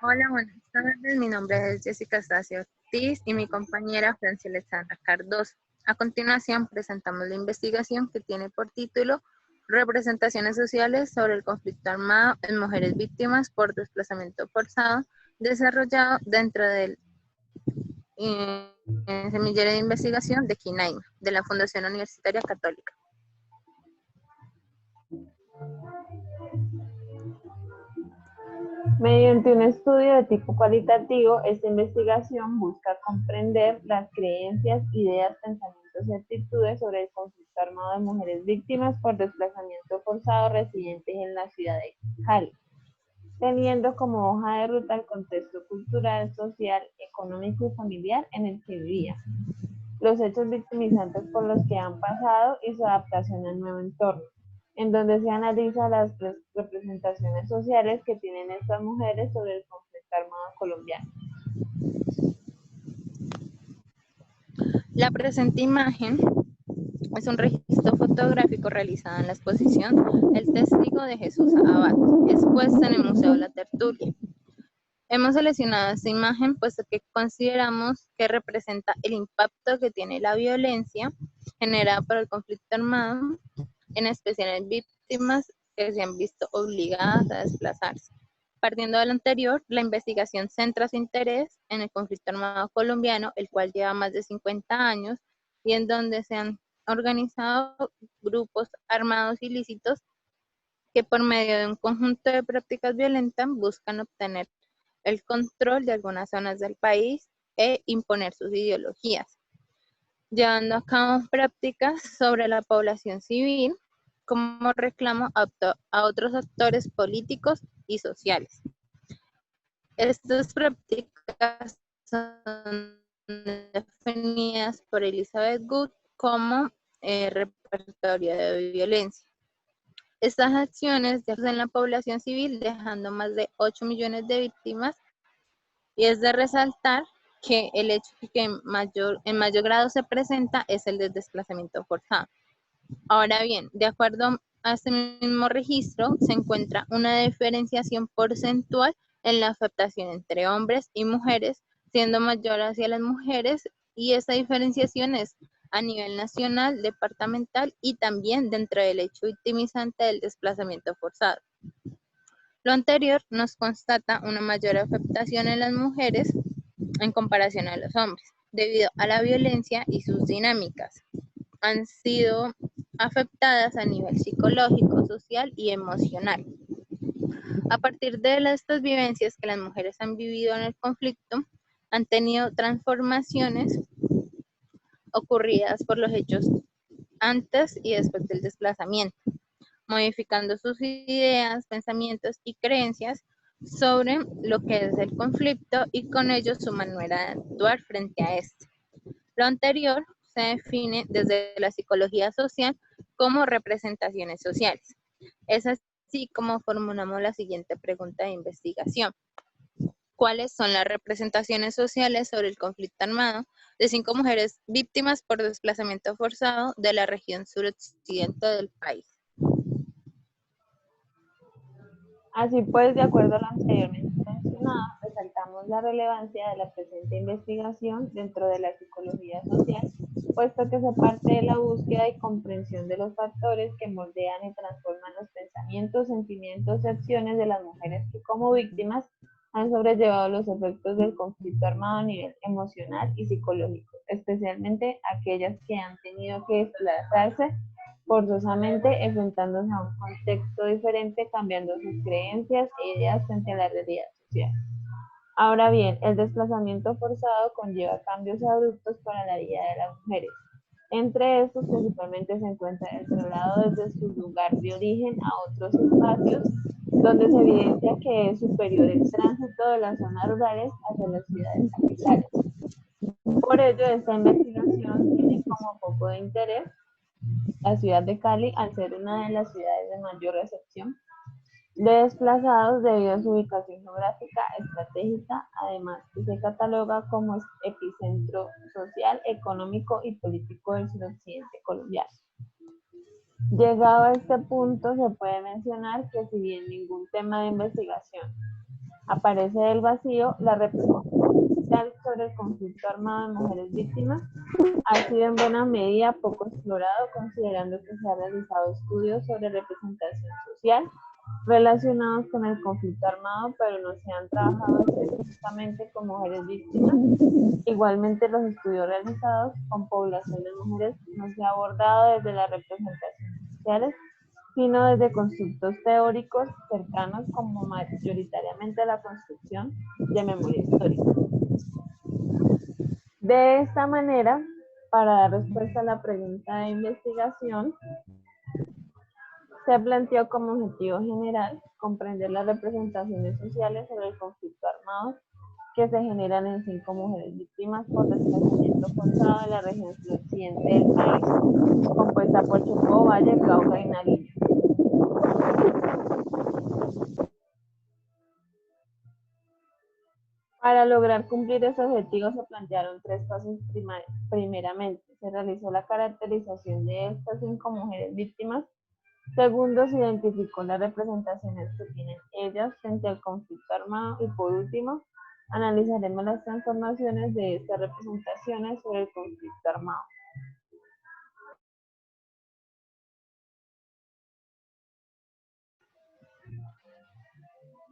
Hola, buenas tardes. Mi nombre es Jessica Estacio Ortiz y mi compañera Francia Alexandra Cardoso. A continuación, presentamos la investigación que tiene por título Representaciones sociales sobre el conflicto armado en mujeres víctimas por desplazamiento forzado, desarrollado dentro del semillero de investigación de Quinaima, de la Fundación Universitaria Católica. Mediante un estudio de tipo cualitativo, esta investigación busca comprender las creencias, ideas, pensamientos y actitudes sobre el conflicto armado de mujeres víctimas por desplazamiento forzado residentes en la ciudad de Cali, teniendo como hoja de ruta el contexto cultural, social, económico y familiar en el que vivían, los hechos victimizantes por los que han pasado y su adaptación al nuevo entorno, en donde se analiza las representaciones sociales que tienen estas mujeres sobre el conflicto armado colombiano. La presente imagen es un registro fotográfico realizado en la exposición El Testigo de Jesús Abad, expuesta en el Museo de la Tertulia. Hemos seleccionado esta imagen puesto que consideramos que representa el impacto que tiene la violencia generada por el conflicto armado, en especial en víctimas que se han visto obligadas a desplazarse. Partiendo de lo anterior, la investigación centra su interés en el conflicto armado colombiano, el cual lleva más de 50 años y en donde se han organizado grupos armados ilícitos que por medio de un conjunto de prácticas violentas buscan obtener el control de algunas zonas del país e imponer sus ideologías, llevando a cabo prácticas sobre la población civil como reclamo a otros actores políticos y sociales. Estas prácticas son definidas por Elizabeth Good como repertorio de violencia. Estas acciones en la población civil, dejando más de 8 millones de víctimas, y es de resaltar que el hecho que en mayor grado se presenta es el del desplazamiento forzado. Ahora bien, de acuerdo a este mismo registro, se encuentra una diferenciación porcentual en la afectación entre hombres y mujeres, siendo mayor hacia las mujeres, y esa diferenciación es a nivel nacional, departamental y también dentro del hecho victimizante del desplazamiento forzado. Lo anterior nos constata una mayor afectación en las mujeres en comparación a los hombres, debido a la violencia y sus dinámicas. Han sido afectadas a nivel psicológico, social y emocional. A partir de estas vivencias que las mujeres han vivido en el conflicto, han tenido transformaciones ocurridas por los hechos antes y después del desplazamiento, modificando sus ideas, pensamientos y creencias sobre lo que es el conflicto y con ello su manera de actuar frente a este. Lo anterior se define desde la psicología social como representaciones sociales. Es así como formulamos la siguiente pregunta de investigación. ¿Cuáles son las representaciones sociales sobre el conflicto armado de 5 mujeres víctimas por desplazamiento forzado de la región suroccidente del país? Así pues, de acuerdo a lo anteriormente mencionado, resaltamos la relevancia de la presente investigación dentro de la psicología social, puesto que se parte de la búsqueda y comprensión de los factores que moldean y transforman los pensamientos, sentimientos y acciones de las mujeres que como víctimas han sobrellevado los efectos del conflicto armado a nivel emocional y psicológico, especialmente aquellas que han tenido que desplazarse forzosamente enfrentándose a un contexto diferente, cambiando sus creencias e ideas frente a la realidad social. Ahora bien, el desplazamiento forzado conlleva cambios abruptos para la vida de las mujeres. Entre estos, principalmente se encuentra el traslado desde su lugar de origen a otros espacios, donde se evidencia que es superior el tránsito de las zonas rurales hacia las ciudades capitales. Por ello, esta investigación tiene como foco de interés la ciudad de Cali, al ser una de las ciudades de mayor recepción de desplazados debido a su ubicación geográfica estratégica, además que se cataloga como epicentro social, económico y político del suroccidente colombiano. Llegado a este punto, se puede mencionar que si bien ningún tema de investigación Aparece del vacío la representación social sobre el conflicto armado de mujeres víctimas. Ha sido en buena medida poco explorado, considerando que se han realizado estudios sobre representación social relacionados con el conflicto armado, pero no se han trabajado específicamente con mujeres víctimas. Igualmente, los estudios realizados con población de mujeres no se ha abordado desde las representaciones sociales, sino desde constructos teóricos cercanos como mayoritariamente a la construcción de memoria histórica. De esta manera, para dar respuesta a la pregunta de investigación, se planteó como objetivo general comprender las representaciones sociales sobre el conflicto armado que se generan en 5 mujeres víctimas por desplazamiento forzado en la región suroccidente del país, compuesta por Chocó, Valle, Cauca y Nariño. Para lograr cumplir ese objetivo se plantearon 3 pasos. Primeramente, se realizó la caracterización de estas 5 mujeres víctimas. Segundo, se identificó las representaciones que tienen ellas frente al conflicto armado. Y por último, analizaremos las transformaciones de estas representaciones sobre el conflicto armado.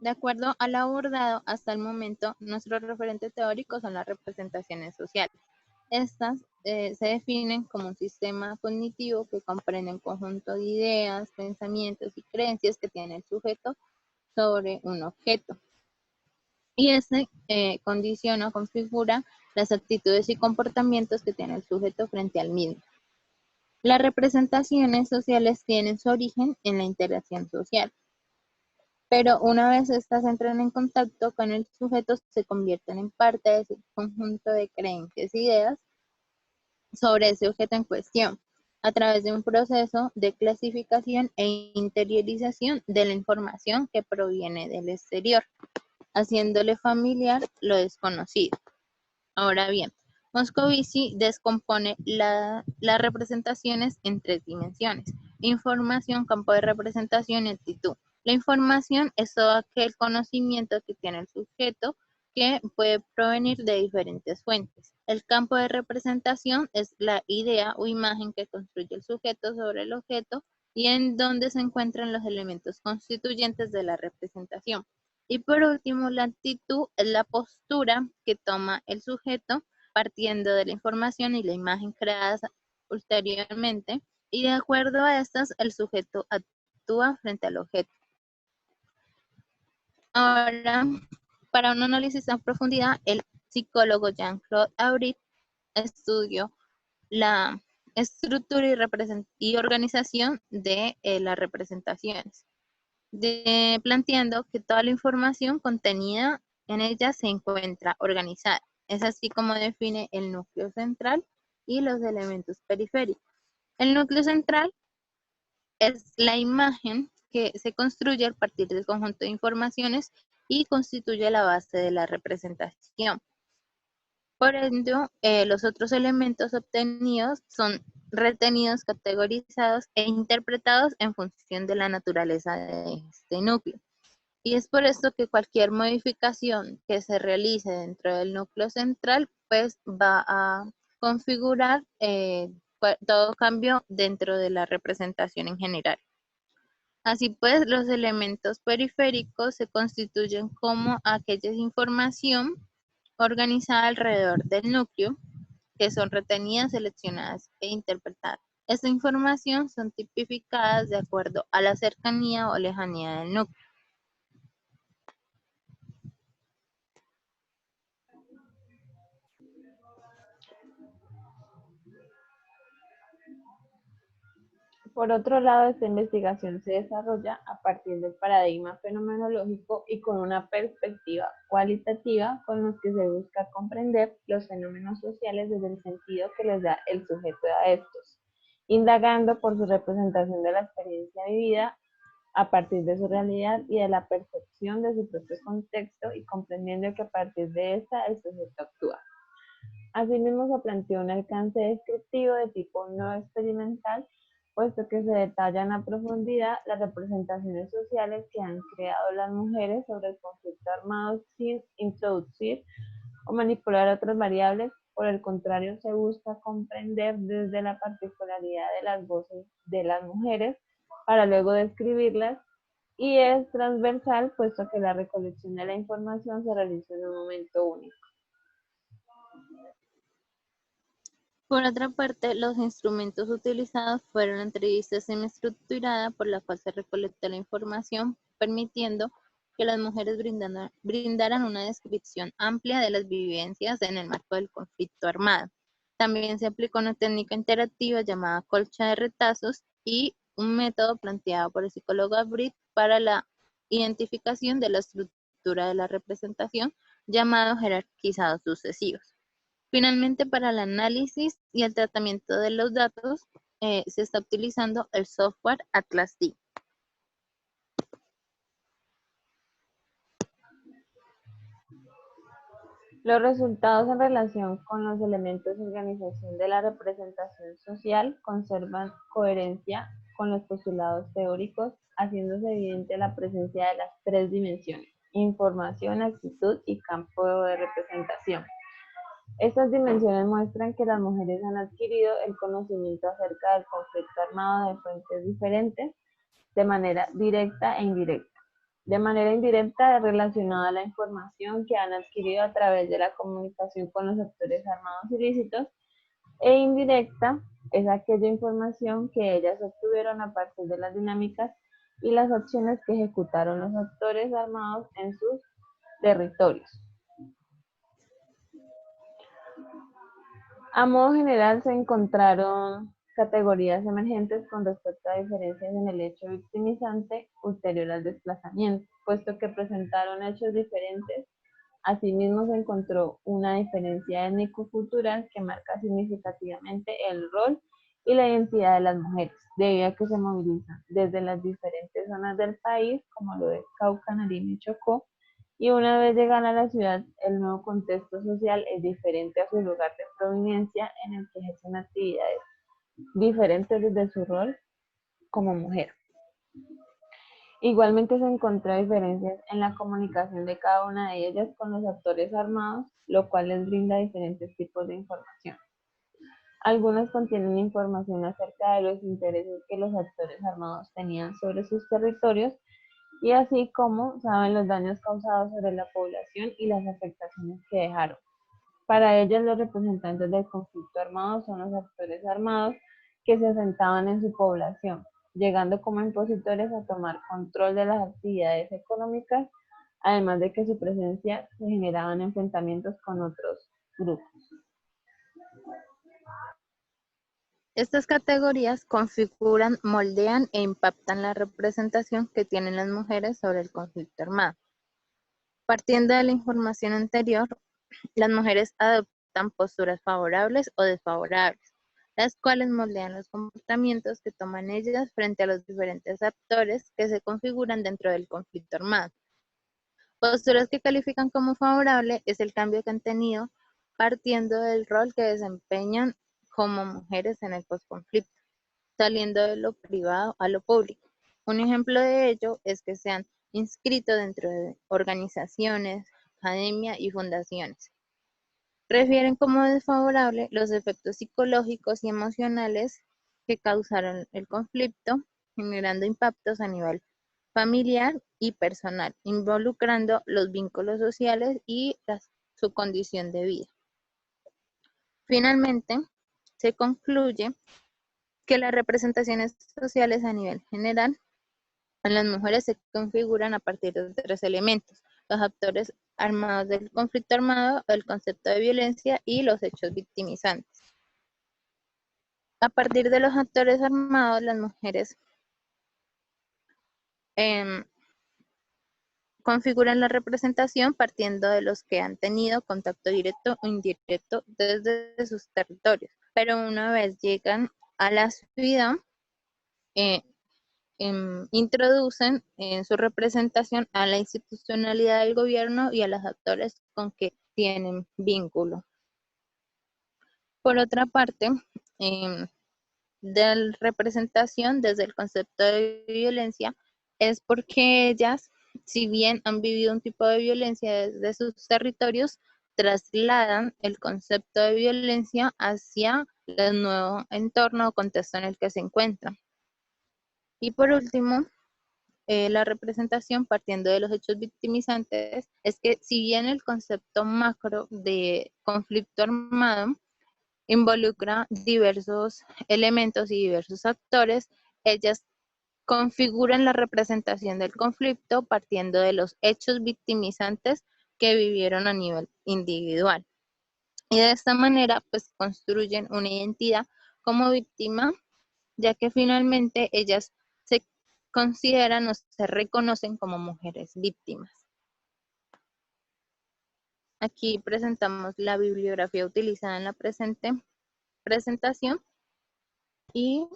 De acuerdo al abordado hasta el momento, nuestro referente teórico son las representaciones sociales. Estas se definen como un sistema cognitivo que comprende un conjunto de ideas, pensamientos y creencias que tiene el sujeto sobre un objeto. Y este condiciona o configura las actitudes y comportamientos que tiene el sujeto frente al mismo. Las representaciones sociales tienen su origen en la interacción social, pero una vez estas entran en contacto con el sujeto, se convierten en parte de ese conjunto de creencias e ideas sobre ese objeto en cuestión, a través de un proceso de clasificación e interiorización de la información que proviene del exterior, haciéndole familiar lo desconocido. Ahora bien, Moscovici descompone las representaciones en 3 dimensiones: información, campo de representación y actitud. La información es todo aquel conocimiento que tiene el sujeto que puede provenir de diferentes fuentes. El campo de representación es la idea o imagen que construye el sujeto sobre el objeto y en donde se encuentran los elementos constituyentes de la representación. Y por último, la actitud es la postura que toma el sujeto partiendo de la información y la imagen creadas ulteriormente, y de acuerdo a estas, el sujeto actúa frente al objeto. Ahora, para un análisis a profundidad, el psicólogo Jean-Claude Aubry estudió la estructura y organización de las representaciones, planteando que toda la información contenida en ella se encuentra organizada. Es así como define el núcleo central y los elementos periféricos. El núcleo central es la imagen que se construye a partir del conjunto de informaciones y constituye la base de la representación. Por ende, los otros elementos obtenidos son retenidos, categorizados e interpretados en función de la naturaleza de este núcleo. Y es por esto que cualquier modificación que se realice dentro del núcleo central, pues va a configurar todo cambio dentro de la representación en general. Así pues, los elementos periféricos se constituyen como aquella información organizada alrededor del núcleo, que son retenidas, seleccionadas e interpretadas. Esta información son tipificadas de acuerdo a la cercanía o lejanía del núcleo. Por otro lado, esta investigación se desarrolla a partir del paradigma fenomenológico y con una perspectiva cualitativa con los que se busca comprender los fenómenos sociales desde el sentido que les da el sujeto a estos, indagando por su representación de la experiencia vivida a partir de su realidad y de la percepción de su propio contexto y comprendiendo que a partir de esta el sujeto actúa. Asimismo, se planteó un alcance descriptivo de tipo no experimental, puesto que se detallan a profundidad las representaciones sociales que han creado las mujeres sobre el conflicto armado sin introducir o manipular otras variables. Por el contrario, se busca comprender desde la particularidad de las voces de las mujeres para luego describirlas, y es transversal, puesto que la recolección de la información se realiza en un momento único. Por otra parte, los instrumentos utilizados fueron la entrevista semiestructurada, por la cual se recolectó la información, permitiendo que las mujeres brindaran una descripción amplia de las vivencias en el marco del conflicto armado. También se aplicó una técnica interactiva llamada colcha de retazos y un método planteado por el psicólogo Britt para la identificación de la estructura de la representación, llamado jerarquizados sucesivos. Finalmente, para el análisis y el tratamiento de los datos, se está utilizando el software Atlas D. Los resultados en relación con los elementos de organización de la representación social conservan coherencia con los postulados teóricos, haciéndose evidente la presencia de las tres dimensiones: información, actitud y campo de representación. Estas dimensiones muestran que las mujeres han adquirido el conocimiento acerca del conflicto armado de fuentes diferentes, de manera directa e indirecta. De manera indirecta, relacionada a la información que han adquirido a través de la comunicación con los actores armados ilícitos, e indirecta es aquella información que ellas obtuvieron a partir de las dinámicas y las acciones que ejecutaron los actores armados en sus territorios. A modo general, se encontraron categorías emergentes con respecto a diferencias en el hecho victimizante ulterior al desplazamiento, puesto que presentaron hechos diferentes. Asimismo, se encontró una diferencia étnico-cultural que marca significativamente el rol y la identidad de las mujeres, debido a que se movilizan desde las diferentes zonas del país, como lo de Cauca, Nariño y Chocó, y una vez llegan a la ciudad, el nuevo contexto social es diferente a su lugar de proveniencia, en el que ejercen actividades diferentes desde su rol como mujer. Igualmente se encontró diferencias en la comunicación de cada una de ellas con los actores armados, lo cual les brinda diferentes tipos de información. Algunas contienen información acerca de los intereses que los actores armados tenían sobre sus territorios, y así como saben los daños causados sobre la población y las afectaciones que dejaron. Para ellas, los representantes del conflicto armado son los actores armados que se asentaban en su población, llegando como impositores a tomar control de las actividades económicas, además de que su presencia se generaban enfrentamientos con otros grupos. Estas categorías configuran, moldean e impactan la representación que tienen las mujeres sobre el conflicto armado. Partiendo de la información anterior, las mujeres adoptan posturas favorables o desfavorables, las cuales moldean los comportamientos que toman ellas frente a los diferentes actores que se configuran dentro del conflicto armado. Posturas que califican como favorable es el cambio que han tenido partiendo del rol que desempeñan como mujeres en el posconflicto, saliendo de lo privado a lo público. Un ejemplo de ello es que se han inscrito dentro de organizaciones, academia y fundaciones. Refieren como desfavorable los efectos psicológicos y emocionales que causaron el conflicto, generando impactos a nivel familiar y personal, involucrando los vínculos sociales y su condición de vida. Finalmente, se concluye que las representaciones sociales a nivel general en las mujeres se configuran a partir de tres elementos: los actores armados del conflicto armado, el concepto de violencia y los hechos victimizantes. A partir de los actores armados, las mujeres configuran la representación partiendo de los que han tenido contacto directo o indirecto desde sus territorios, pero una vez llegan a la ciudad, introducen en su representación a la institucionalidad del gobierno y a los actores con que tienen vínculo. Por otra parte, de representación desde el concepto de violencia es porque ellas, si bien han vivido un tipo de violencia desde sus territorios, trasladan el concepto de violencia hacia el nuevo entorno o contexto en el que se encuentran. Y por último, la representación partiendo de los hechos victimizantes es que si bien el concepto macro de conflicto armado involucra diversos elementos y diversos actores, ellas configuran la representación del conflicto partiendo de los hechos victimizantes que vivieron a nivel individual. Y de esta manera, pues construyen una identidad como víctima, ya que finalmente ellas se consideran o se reconocen como mujeres víctimas. Aquí presentamos la bibliografía utilizada en la presente presentación y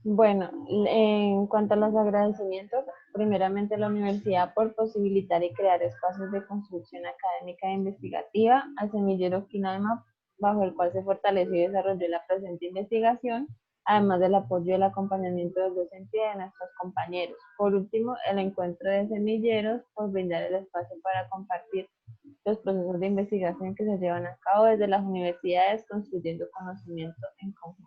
Bueno, en cuanto a los agradecimientos, primeramente la universidad por posibilitar y crear espacios de construcción académica e investigativa, al semillero Quinaima, bajo el cual se fortaleció y desarrolló la presente investigación, además del apoyo y el acompañamiento del docente y de nuestros compañeros. Por último, el encuentro de semilleros por brindar el espacio para compartir los procesos de investigación que se llevan a cabo desde las universidades, construyendo conocimiento en conjunto.